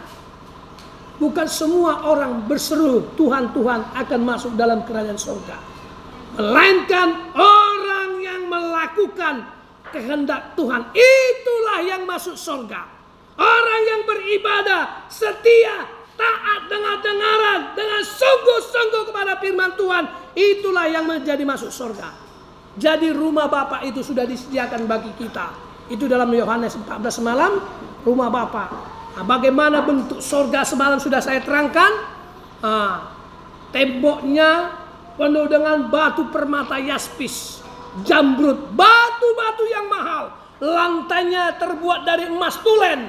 bukan semua orang berseru Tuhan Tuhan akan masuk dalam kerajaan surga, melainkan orang yang melakukan kehendak Tuhan, itulah yang masuk surga. Orang yang beribadah setia, taat dengar-dengaran, dengan sungguh-sungguh kepada firman Tuhan, itulah yang menjadi masuk surga. Jadi rumah Bapa itu sudah disediakan bagi kita. Itu dalam Yohanes 14 semalam, rumah Bapa. Bagaimana bentuk surga semalam sudah saya terangkan. Temboknya penuh dengan batu permata yaspis, jamrud, batu-batu yang mahal. Lantainya terbuat dari emas tulen.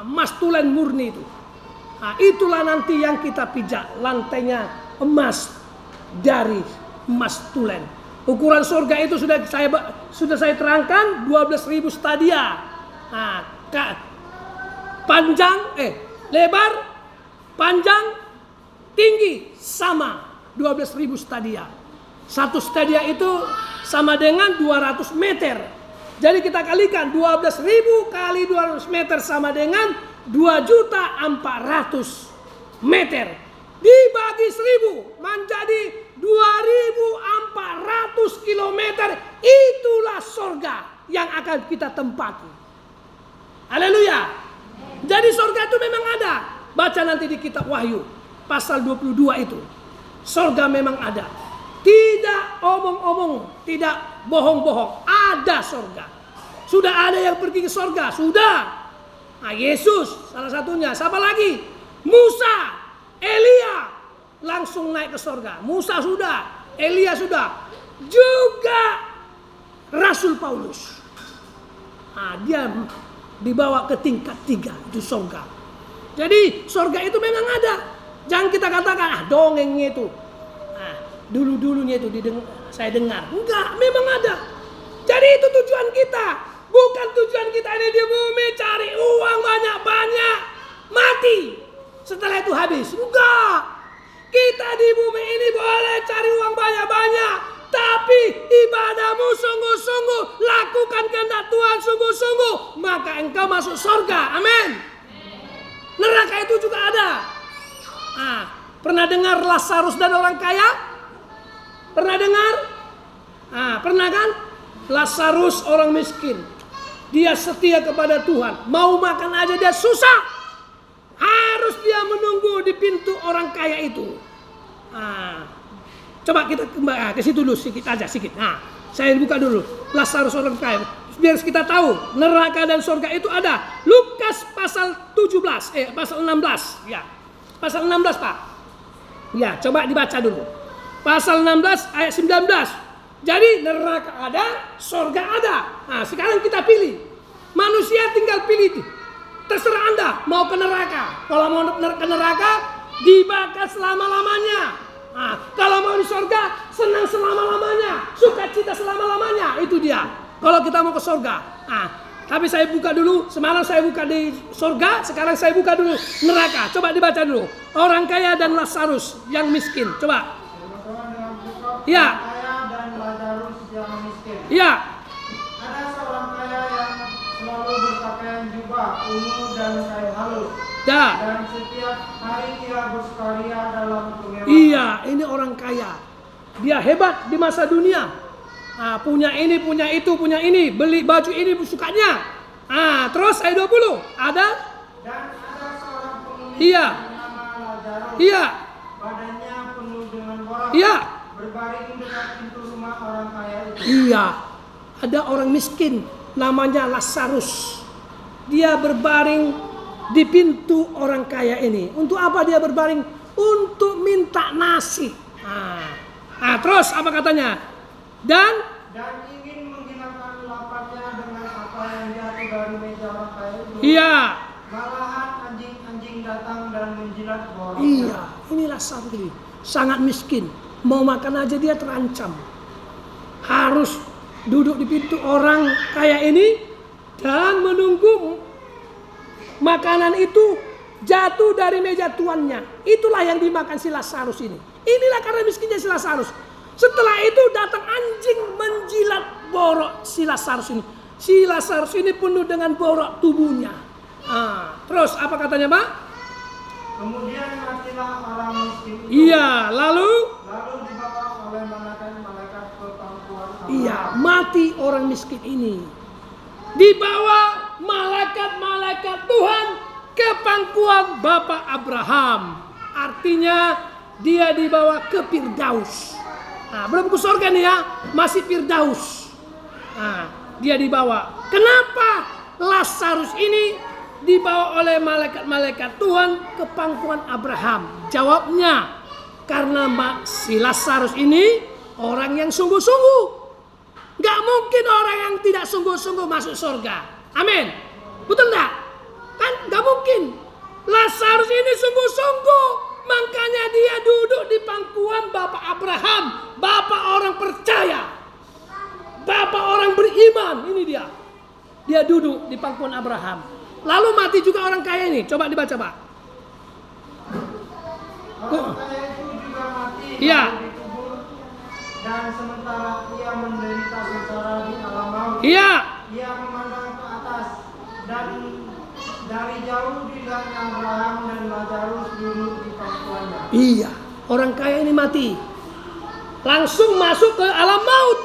Emas tulen murni itu. Itulah nanti yang kita pijak, lantainya emas dari emas tulen. Ukuran surga itu sudah saya terangkan, 12.000 stadia. Lebar, panjang, tinggi sama 12.000 stadia. Satu stadia itu sama dengan 200 meter. Jadi kita kalikan 12.000 kali 200 meter sama dengan 2.400.000 meter. Dibagi 1.000 menjadi 2.400 kilometer. Itulah sorga yang akan kita tempati. Haleluya. Jadi sorga itu memang ada. Baca nanti di kitab Wahyu pasal 22 itu. Sorga memang ada. Tidak omong-omong, tidak bohong-bohong. Ada sorga. Sudah ada yang pergi ke sorga. Sudah. Nah, Yesus salah satunya. Siapa lagi? Musa, Elia langsung naik ke sorga. Musa sudah, Elia sudah. Juga Rasul Paulus. Nah, dia dibawa ke tingkat 3, itu sorga. Jadi sorga itu memang ada. Jangan kita katakan dongengnya itu. Dulu-dulunya itu saya dengar. Enggak, memang ada. Jadi itu tujuan kita. Bukan tujuan kita ini di bumi cari uang banyak-banyak, mati. Setelah itu habis. Enggak. Kita di bumi ini boleh cari uang banyak-banyak, tapi ibadahmu sungguh-sungguh, lakukan kehendak Tuhan sungguh-sungguh, maka engkau masuk surga. Amin. Neraka itu juga ada. Pernah dengar Lazarus dan orang kaya? Pernah dengar? Pernah kan? Lazarus orang miskin. Dia setia kepada Tuhan. Mau makan aja dia susah. Harus dia menunggu di pintu orang kaya itu. Coba kita kembali ke situ dulu sedikit aja. Saya buka dulu. Lazarus orang kaya. Biar kita tahu neraka dan surga itu ada. Lukas pasal 17, pasal 16. Ya. Pasal 16, Pak. Ya, coba dibaca dulu. Pasal 16 ayat 19. Jadi neraka ada, surga ada. Nah, sekarang kita pilih. Manusia tinggal pilih. Terserah Anda mau ke neraka. Kalau mau ke neraka, dibakar selama-lamanya. Nah, kalau mau di surga, senang selama-lamanya, sukacita selama-lamanya. Itu dia. Kalau kita mau ke surga. Tapi saya buka dulu. Semalam saya buka di surga, sekarang saya buka dulu neraka. Coba dibaca dulu. Orang kaya dan Lazarus yang miskin. Coba. Ya. Kaya dan Lazarus yang miskin. Ya. Ada seorang kaya yang selalu berpakaian jubah ungu dan kain halus. Ya. Dan setiap hari dia bersukaria dalam kemewahan. Iya, ini orang kaya. Dia hebat di masa dunia. Punya ini, punya itu, punya ini, beli baju ini sukanya. Terus ayat 20 ada? Dan ada seorang pengemis Iya. bernama Lazarus. Iya. Badannya penuh dengan borak. Iya. Berbaring dekat pintu rumah orang kaya itu. Iya. Ada orang miskin namanya Lazarus. Dia berbaring di pintu orang kaya ini. Untuk apa dia berbaring? Untuk minta nasi. Terus apa katanya? Dan ingin menghilangkan laparnya dengan apa yang jatuh dari meja orang kaya itu. iya. Malahan anjing-anjing datang dan menjilat boraknya. Iya, inilah Lazarus. Sangat miskin. Mau makan aja dia terancam. Harus duduk di pintu orang kaya ini dan menunggu makanan itu jatuh dari meja tuannya. Itulah yang dimakan si Lazarus ini. Inilah karena miskinnya si Lazarus. Setelah itu datang anjing menjilat borok si Lazarus ini. Si Lazarus ini penuh dengan borok tubuhnya. Terus apa katanya, Pak? Kemudian matilah orang miskin itu. Iya, lalu dibawa oleh malaikat ke pangkuan Abraham. iya, mati orang miskin ini. Dibawa malaikat-malaikat Tuhan ke pangkuan Bapak Abraham. Artinya dia dibawa ke Firdaus. Belum ke surga nih ya, masih Firdaus. Dia dibawa. Kenapa Lazarus ini dibawa oleh malaikat-malaikat Tuhan ke pangkuan Abraham? Jawabnya, karena si Lazarus ini orang yang sungguh-sungguh. Gak mungkin orang yang tidak sungguh-sungguh masuk surga. Amin. Betul gak? Kan gak mungkin. Lazarus ini sungguh-sungguh. Makanya dia duduk di pangkuan Bapak Abraham. Bapak orang percaya. Bapak orang beriman. Ini dia. Dia duduk di pangkuan Abraham. Lalu mati juga orang kaya ini. Coba dibaca, Pak. Orang kaya itu juga mati Iya. lalu dikubur, dan sementara ia menderita sengsara di alam maut, Iya. ia memandang ke atas, dan dari jauh dilihatnya Abraham dan Lazarus duduk di pangkuannya. Iya. Orang kaya ini mati. Langsung masuk ke alam maut.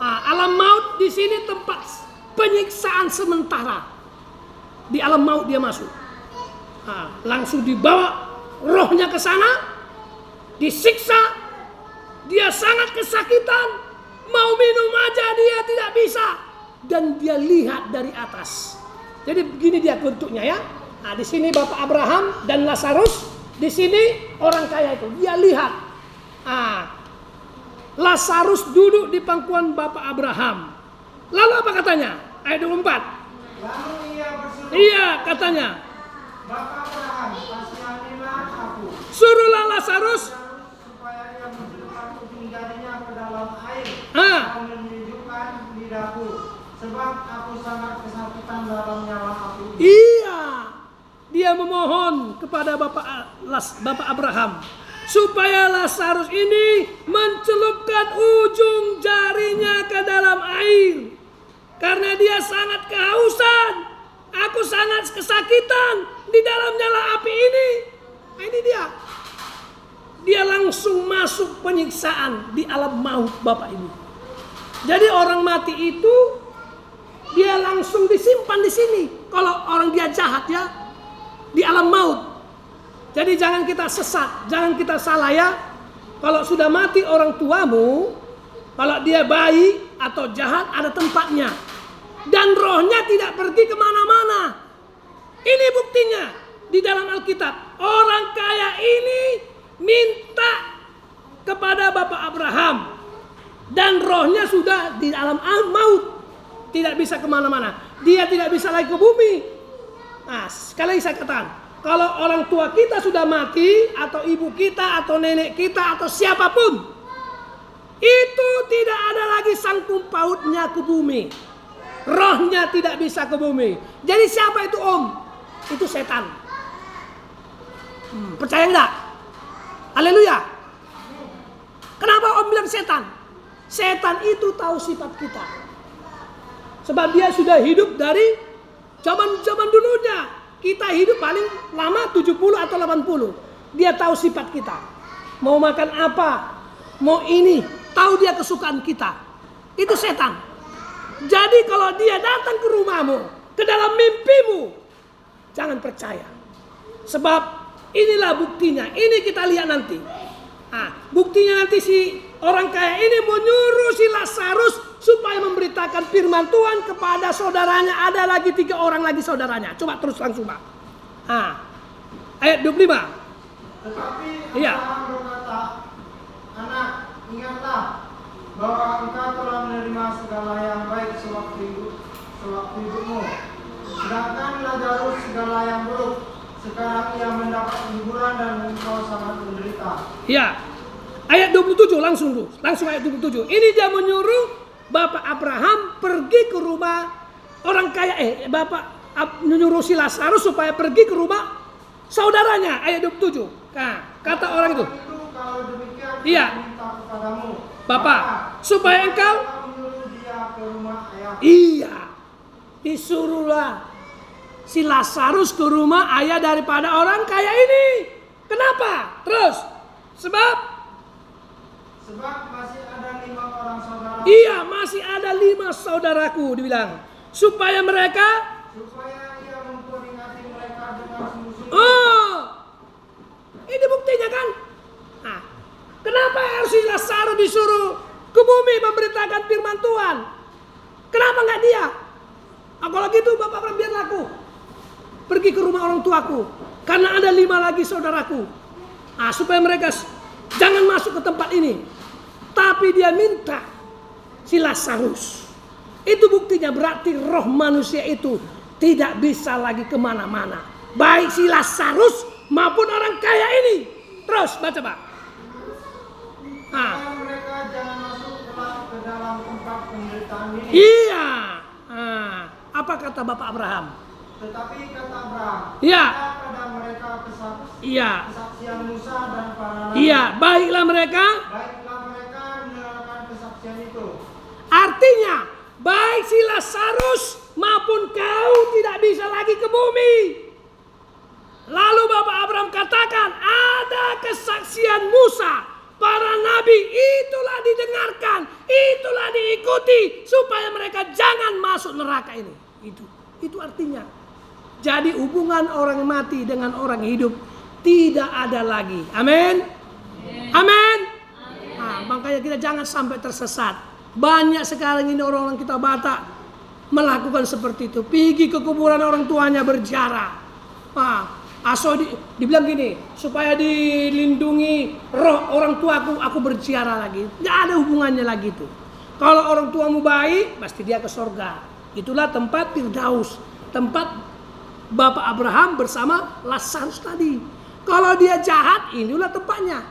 Alam maut di sini tempat penyiksaan sementara. Di alam maut dia masuk. Langsung dibawa rohnya ke sana, disiksa, dia sangat kesakitan, mau minum aja dia tidak bisa, dan dia lihat dari atas. Jadi begini dia bentuknya ya. Di sini Bapak Abraham dan Lazarus, di sini orang kaya itu. Dia lihat. Lazarus duduk di pangkuan Bapak Abraham. Lalu apa katanya? Ayat 24. Lalu ia berseru, Iya katanya, Bapak Abraham, kasihanilah aku, suruhlah Lazarus supaya ia mencelupkan ujung jarinya ke dalam air Ah. dan menyejukkan lidahku, sebab aku sangat kesakitan dalam nyawa api ini. Iya, dia memohon kepada Bapak Abraham supaya Lazarus ini mencelupkan ujung jarinya ke dalam air, karena dia sangat kehausan. Aku sangat kesakitan di dalam nyala api ini. Ini dia langsung masuk penyiksaan di alam maut Bapak Ibu. Jadi orang mati itu dia langsung disimpan di sini. Kalau orang dia jahat ya, di alam maut. Jadi jangan kita sesat, jangan kita salah ya. Kalau sudah mati orang tuamu, kalau dia baik atau jahat ada tempatnya. Dan rohnya tidak pergi kemana-mana. Ini buktinya di dalam Alkitab. Orang kaya ini minta kepada Bapak Abraham. Dan rohnya sudah di alam maut. Tidak bisa kemana-mana. Dia tidak bisa lagi ke bumi. Sekali saya katakan, kalau orang tua kita sudah mati, atau ibu kita, atau nenek kita, atau siapapun, itu tidak ada lagi sangkut pautnya ke bumi. Rohnya tidak bisa ke bumi. Jadi siapa itu om? Itu setan. Percaya enggak? Haleluya. Kenapa om bilang setan? Setan itu tahu sifat kita. Sebab dia sudah hidup dari zaman dulunya. Kita hidup paling lama 70 atau 80. Dia tahu sifat kita. Mau makan apa? Mau ini. Tahu dia kesukaan kita. Itu setan. Jadi kalau dia datang ke rumahmu, ke dalam mimpimu, jangan percaya. Sebab inilah buktinya. Ini kita lihat nanti. Buktinya nanti si orang kaya ini menyuruh si Lazarus supaya memberitakan firman Tuhan kepada saudaranya. Ada lagi 3 orang lagi saudaranya. Coba terus langsung Pak. Ayat 25. Tetapi Iya. Abraham berkata, anak, ingatlah bahwa engkau telah menerima segala yang baik sewaktu hidupmu. Sedangkan Lazarus segala yang buruk. Sekarang ia mendapat hiburan dan engkau sangat menderita. Ya. Ayat 27 langsung ayat 27. Ini dia menyuruh Bapak Abraham pergi ke rumah orang kaya. Bapak menyuruh si Lazarus supaya pergi ke rumah saudaranya. Ayat 27. Kata orang itu. Kalau demikian, Iya. minta kepadamu, Bapak, supaya engkau menyuruh dia ke rumah ayah. Iya. Disuruhlah si Lazarus ke rumah ayah daripada orang kaya ini. Kenapa? Terus. Sebab masih ada 5 orang saudara. Iya, masih ada 5 saudaraku dibilang. Supaya ia memperingati mereka dengan sungguh-sungguh. Ini buktinya kan? Kenapa harus si Lazarus disuruh ke bumi memberitakan firman Tuhan? Kenapa nggak dia? Kalau gitu Bapak biarlah aku pergi ke rumah orang tuaku. Karena ada 5 lagi saudaraku. Supaya mereka jangan masuk ke tempat ini. Tapi dia minta si Lazarus. Itu buktinya berarti roh manusia itu tidak bisa lagi kemana-mana. Baik si Lazarus maupun orang kaya ini. Terus baca Pak. Mereka jangan masuk ke dalam tempat penderitaan ini. Iya. Apa kata Bapak Abraham? Tetapi kata Abraham, Iya. ada pada mereka Iya. kesaksian Musa dan para nabi. Iya, baiklah mereka. Baiklah mereka mendengarkan kesaksian itu. Artinya, baik si Lazarus maupun kau tidak bisa lagi ke bumi. Lalu Bapak Abraham katakan, ada kesaksian Musa, para nabi, itulah didengarkan, itulah diikuti, supaya mereka jangan masuk neraka ini. Itu artinya. Jadi hubungan orang mati dengan orang hidup tidak ada lagi. Amin. Amin. Nah, makanya kita jangan sampai tersesat. Banyak sekarang ini orang-orang kita Batak melakukan seperti itu. Pergi ke kuburan orang tuanya berziarah. Dibilang gini, supaya dilindungi roh orang tuaku, aku berziarah lagi. Tidak ada hubungannya lagi itu. Kalau orang tuamu baik, pasti dia ke surga. Itulah tempat Firdaus, tempat Bapak Abraham bersama Lazarus tadi. Kalau dia jahat, inilah tempatnya.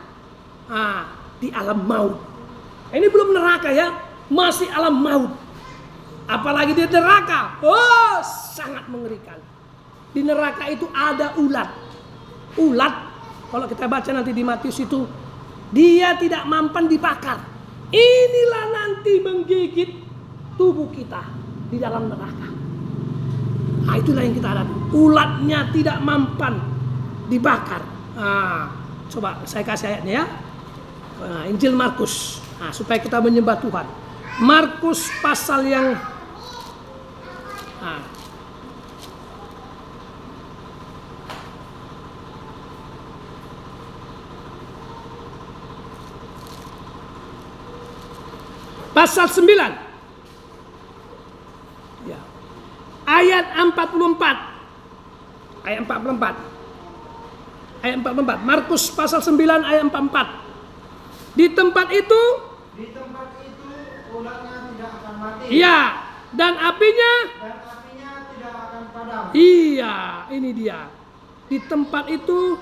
Di alam maut. Ini belum neraka ya, masih alam maut. Apalagi di neraka, sangat mengerikan. Di neraka itu ada ulat. Ulat, kalau kita baca nanti di Matius itu, dia tidak mampan dibakar. Inilah nanti menggigit tubuh kita di dalam neraka. Itulah yang kita hadapi. Ulatnya tidak mampan dibakar. Coba saya kasih ayatnya ya. Injil Markus. Supaya kita menyembah Tuhan. Markus pasal yang pasal 9 ya. Ayat 44. Ayat 44. Ayat 44. Markus pasal 9 ayat 44. Di tempat itu ulatnya tidak akan mati. Iya, dan apinya tidak akan padam. Iya, ini dia. Di tempat itu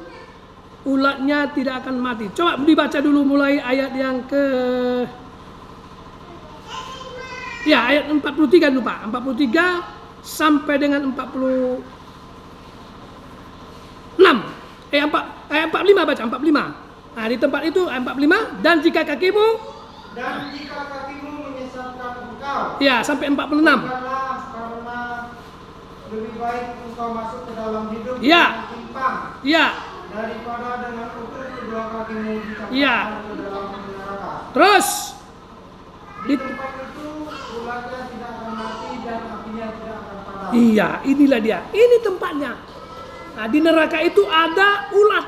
ulatnya tidak akan mati. Coba dibaca dulu mulai ayat yang ayat 43 lupa. 43 sampai dengan 46. Ayat 45 baca 45. Di tempat itu ayat 45, dan jika kakimu menyesatkan engkau. Ya, sampai 46. Karena lebih baik engkau masuk ke dalam hidup Ya. dengan timpang. Ya. Daripada dengan ukur kedua kakimu dicampakkan Ya. ke dalam neraka. Terus Di tempat itu ulatnya tidak akan mati dan apinya tidak akan padam. Iya, inilah dia. Ini tempatnya. Di neraka itu ada ulat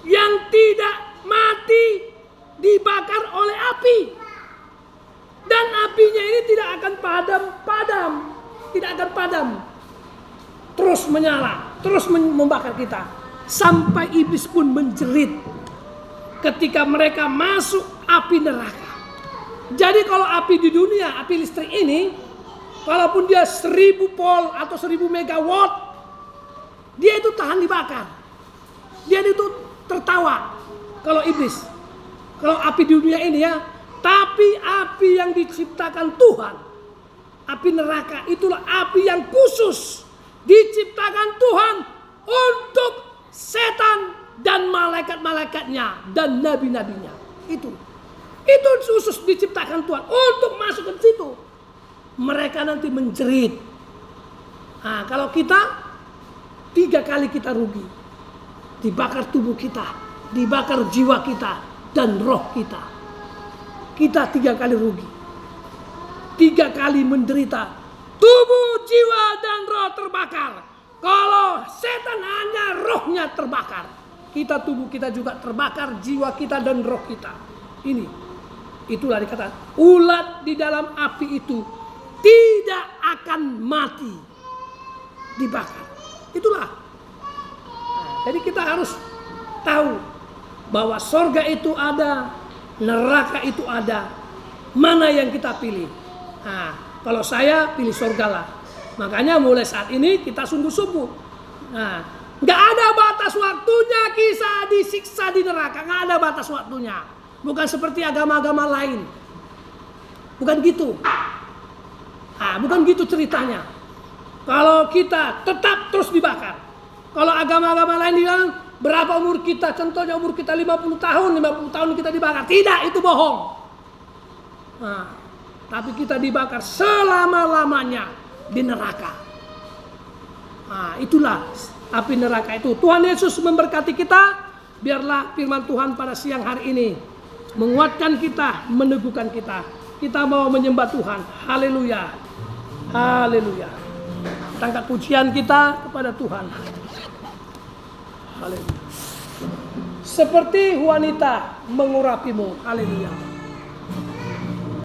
yang tidak mati dibakar oleh api. Dan apinya ini tidak akan padam. Tidak akan padam. Terus menyala, terus membakar kita. Sampai iblis pun menjerit ketika mereka masuk api neraka. Jadi kalau api di dunia, api listrik ini, walaupun dia 1000 volt atau 1000 megawatt, dia itu tahan dibakar. Dia itu tertawa kalau iblis. Kalau api di dunia ini ya, tapi api yang diciptakan Tuhan, api neraka itulah api yang khusus diciptakan Tuhan untuk setan dan malaikat-malaikatnya dan nabi-nabinya. Itu khusus diciptakan Tuhan untuk masuk ke situ. Mereka nanti menjerit. Kalau kita 3 kali kita rugi. Dibakar tubuh kita, dibakar jiwa kita dan roh kita. Kita 3 kali rugi. 3 kali menderita. Tubuh, jiwa dan roh terbakar. Kalau setan hanya rohnya terbakar, tubuh kita juga terbakar, jiwa kita dan roh kita. Itulah dikatakan ulat di dalam api itu tidak akan mati dibakar. Itulah. Jadi kita harus tahu bahwa sorga itu ada, neraka itu ada. Mana yang kita pilih? Kalau saya pilih sorga lah. Makanya mulai saat ini kita sungguh-sungguh. Nggak ada batas waktunya kita disiksa di neraka. Nggak ada batas waktunya. Bukan seperti agama-agama lain. Bukan gitu. Bukan gitu ceritanya. Kalau kita tetap terus dibakar. Kalau agama-agama lain bilang berapa umur kita, contohnya umur kita 50 tahun kita dibakar. Tidak, itu bohong. Nah, tapi kita dibakar selama-lamanya di neraka. Nah, itulah api neraka itu. Tuhan Yesus memberkati kita. Biarlah firman Tuhan pada siang hari ini menguatkan kita, meneguhkan kita. Kita mau menyembah Tuhan. Haleluya. Haleluya. Angkat pujian kita kepada Tuhan. Haleluya. Seperti wanita mengurapimu. Haleluya.